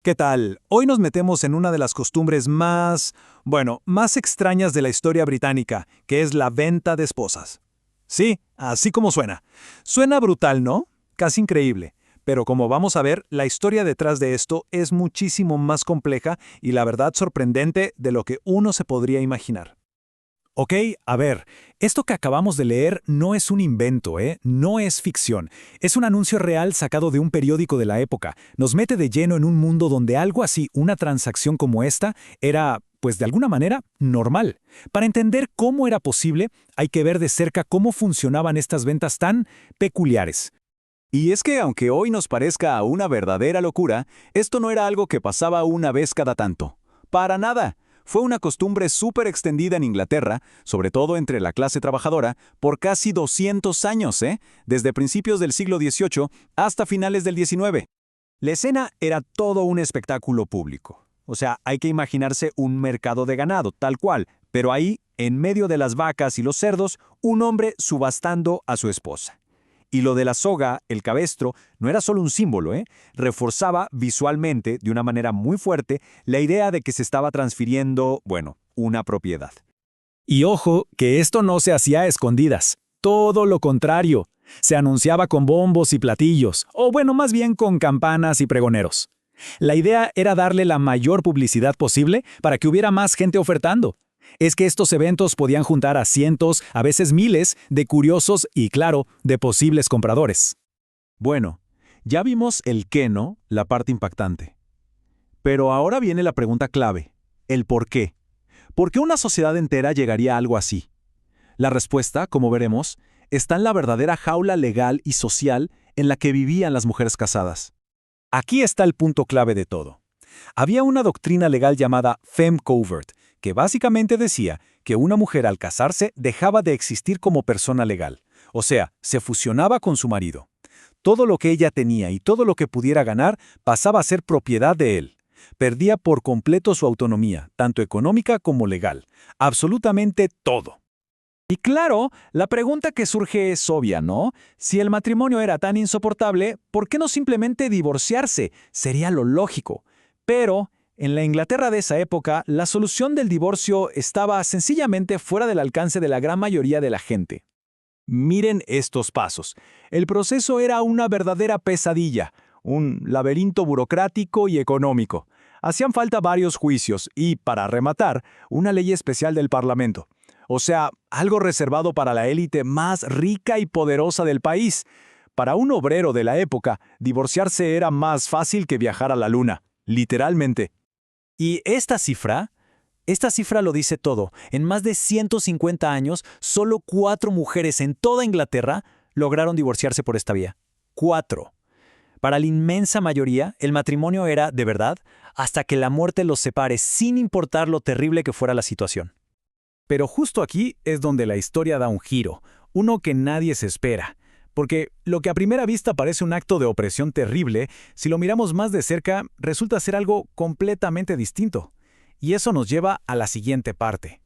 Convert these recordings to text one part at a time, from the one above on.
¿Qué tal? Hoy nos metemos en una de las costumbres más extrañas de la historia británica, que es la venta de esposas. Sí, así como suena. Suena brutal, ¿no? Casi increíble. Pero como vamos a ver, la historia detrás de esto es muchísimo más compleja y la verdad sorprendente de lo que uno se podría imaginar. Ok, a ver, esto que acabamos de leer no es un invento, ¿eh? No es ficción. Es un anuncio real sacado de un periódico de la época. Nos mete de lleno en un mundo donde algo así, una transacción como esta, era, pues de alguna manera, normal. Para entender cómo era posible, hay que ver de cerca cómo funcionaban estas ventas tan peculiares. Y es que aunque hoy nos parezca una verdadera locura, esto no era algo que pasaba una vez cada tanto. Para nada. Fue una costumbre súper extendida en Inglaterra, sobre todo entre la clase trabajadora, por casi 200 años, ¿eh? Desde principios del siglo XVIII hasta finales del XIX. La escena era todo un espectáculo público. O sea, hay que imaginarse un mercado de ganado, tal cual, pero ahí, en medio de las vacas y los cerdos, un hombre subastando a su esposa. Y lo de la soga, el cabestro, no era solo un símbolo, ¿eh? Reforzaba visualmente, de una manera muy fuerte, la idea de que se estaba transfiriendo, bueno, una propiedad. Y ojo, que esto no se hacía a escondidas. Todo lo contrario. Se anunciaba con bombos y platillos, o bueno, más bien con campanas y pregoneros. La idea era darle la mayor publicidad posible para que hubiera más gente ofertando. Es que estos eventos podían juntar a cientos, a veces miles, de curiosos y, claro, de posibles compradores. Bueno, ya vimos el qué, ¿no? La parte impactante. Pero ahora viene la pregunta clave, el por qué. ¿Por qué una sociedad entera llegaría a algo así? La respuesta, como veremos, está en la verdadera jaula legal y social en la que vivían las mujeres casadas. Aquí está el punto clave de todo. Había una doctrina legal llamada femme covert, que básicamente decía que una mujer al casarse dejaba de existir como persona legal, o sea, se fusionaba con su marido. Todo lo que ella tenía y todo lo que pudiera ganar pasaba a ser propiedad de él. Perdía por completo su autonomía, tanto económica como legal. Absolutamente todo. Y claro, la pregunta que surge es obvia, ¿no? Si el matrimonio era tan insoportable, ¿por qué no simplemente divorciarse? Sería lo lógico. Pero, en la Inglaterra de esa época, la solución del divorcio estaba sencillamente fuera del alcance de la gran mayoría de la gente. Miren estos pasos. El proceso era una verdadera pesadilla, un laberinto burocrático y económico. Hacían falta varios juicios y, para rematar, una ley especial del Parlamento. O sea, algo reservado para la élite más rica y poderosa del país. Para un obrero de la época, divorciarse era más fácil que viajar a la luna, literalmente. Y esta cifra lo dice todo. En más de 150 años, solo 4 mujeres en toda Inglaterra lograron divorciarse por esta vía. 4. Para la inmensa mayoría, el matrimonio era, de verdad, hasta que la muerte los separe, sin importar lo terrible que fuera la situación. Pero justo aquí es donde la historia da un giro, uno que nadie se espera. Porque lo que a primera vista parece un acto de opresión terrible, si lo miramos más de cerca, resulta ser algo completamente distinto. Y eso nos lleva a la siguiente parte.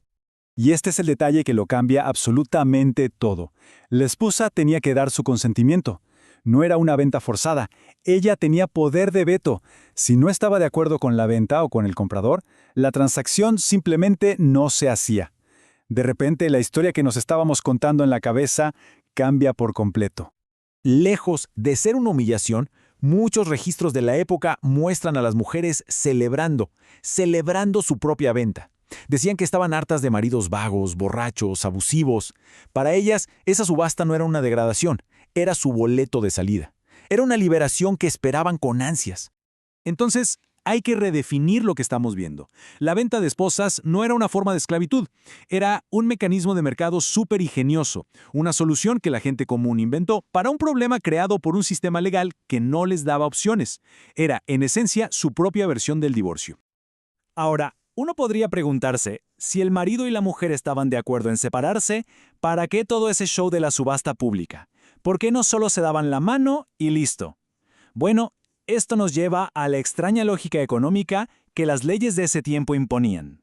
Y este es el detalle que lo cambia absolutamente todo. La esposa tenía que dar su consentimiento. No era una venta forzada. Ella tenía poder de veto. Si no estaba de acuerdo con la venta o con el comprador, la transacción simplemente no se hacía. De repente, la historia que nos estábamos contando en la cabeza cambia por completo. Lejos de ser una humillación, muchos registros de la época muestran a las mujeres celebrando su propia venta. Decían que estaban hartas de maridos vagos, borrachos, abusivos. Para ellas, esa subasta no era una degradación, era su boleto de salida. Era una liberación que esperaban con ansias. Entonces, hay que redefinir lo que estamos viendo. La venta de esposas no era una forma de esclavitud, era un mecanismo de mercado súper ingenioso, una solución que la gente común inventó para un problema creado por un sistema legal que no les daba opciones. Era, en esencia, su propia versión del divorcio. Ahora, uno podría preguntarse, si el marido y la mujer estaban de acuerdo en separarse, ¿para qué todo ese show de la subasta pública? ¿Por qué no solo se daban la mano y listo? Bueno, esto nos lleva a la extraña lógica económica que las leyes de ese tiempo imponían.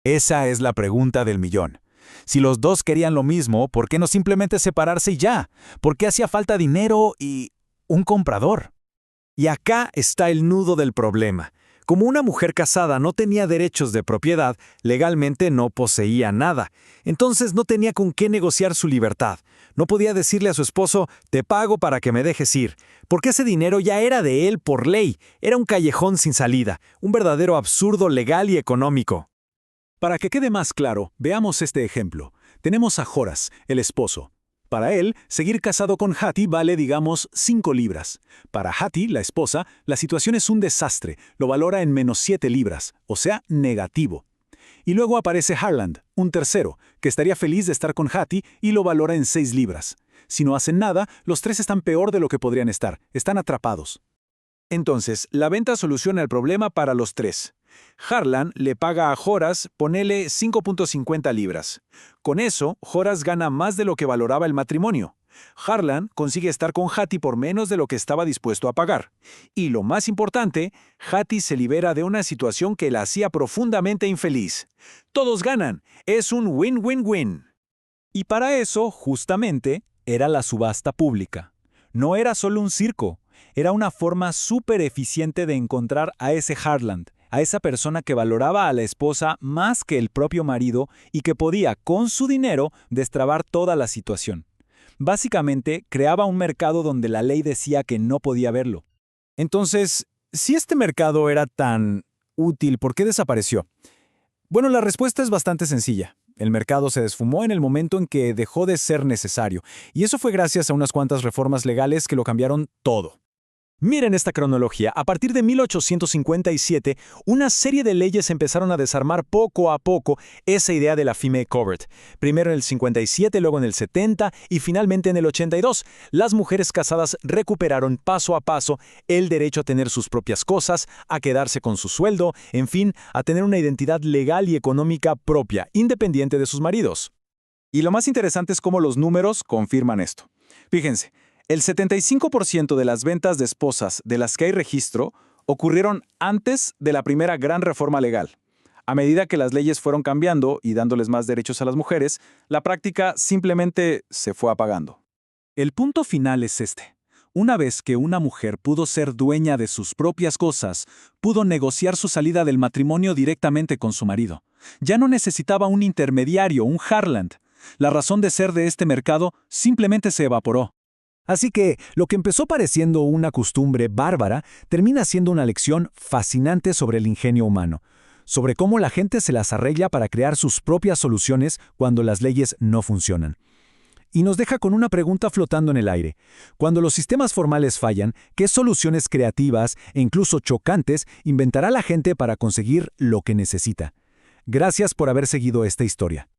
Esa es la pregunta del millón. Si los dos querían lo mismo, ¿por qué no simplemente separarse y ya? ¿Por qué hacía falta dinero y un comprador? Y acá está el nudo del problema. Como una mujer casada no tenía derechos de propiedad, legalmente no poseía nada. Entonces no tenía con qué negociar su libertad. No podía decirle a su esposo, te pago para que me dejes ir, porque ese dinero ya era de él por ley. Era un callejón sin salida, un verdadero absurdo legal y económico. Para que quede más claro, veamos este ejemplo. Tenemos a Joras, el esposo. Para él, seguir casado con Hattie vale, digamos, 5 libras. Para Hattie, la esposa, la situación es un desastre, lo valora en menos 7 libras, o sea, negativo. Y luego aparece Harland, un tercero, que estaría feliz de estar con Hattie y lo valora en 6 libras. Si no hacen nada, los tres están peor de lo que podrían estar, están atrapados. Entonces, la venta soluciona el problema para los tres. Harlan le paga a Joras, ponele 5.50 libras. Con eso, Joras gana más de lo que valoraba el matrimonio. Harlan consigue estar con Hattie por menos de lo que estaba dispuesto a pagar. Y lo más importante, Hattie se libera de una situación que la hacía profundamente infeliz. Todos ganan. Es un win-win-win. Y para eso, justamente, era la subasta pública. No era solo un circo. Era una forma súper eficiente de encontrar a ese Harland, a esa persona que valoraba a la esposa más que el propio marido y que podía, con su dinero, destrabar toda la situación. Básicamente, creaba un mercado donde la ley decía que no podía verlo. Entonces, si este mercado era tan útil, ¿por qué desapareció? Bueno, la respuesta es bastante sencilla. El mercado se desfumó en el momento en que dejó de ser necesario, y eso fue gracias a unas cuantas reformas legales que lo cambiaron todo. Miren esta cronología. A partir de 1857, una serie de leyes empezaron a desarmar poco a poco esa idea de la female covert. Primero en el 57, luego en el 70 y finalmente en el 82. Las mujeres casadas recuperaron paso a paso el derecho a tener sus propias cosas, a quedarse con su sueldo, en fin, a tener una identidad legal y económica propia, independiente de sus maridos. Y lo más interesante es cómo los números confirman esto. Fíjense. El 75% de las ventas de esposas de las que hay registro ocurrieron antes de la primera gran reforma legal. A medida que las leyes fueron cambiando y dándoles más derechos a las mujeres, la práctica simplemente se fue apagando. El punto final es este. Una vez que una mujer pudo ser dueña de sus propias cosas, pudo negociar su salida del matrimonio directamente con su marido. Ya no necesitaba un intermediario, un Harland. La razón de ser de este mercado simplemente se evaporó. Así que lo que empezó pareciendo una costumbre bárbara termina siendo una lección fascinante sobre el ingenio humano, sobre cómo la gente se las arregla para crear sus propias soluciones cuando las leyes no funcionan. Y nos deja con una pregunta flotando en el aire. Cuando los sistemas formales fallan, ¿qué soluciones creativas e incluso chocantes inventará la gente para conseguir lo que necesita? Gracias por haber seguido esta historia.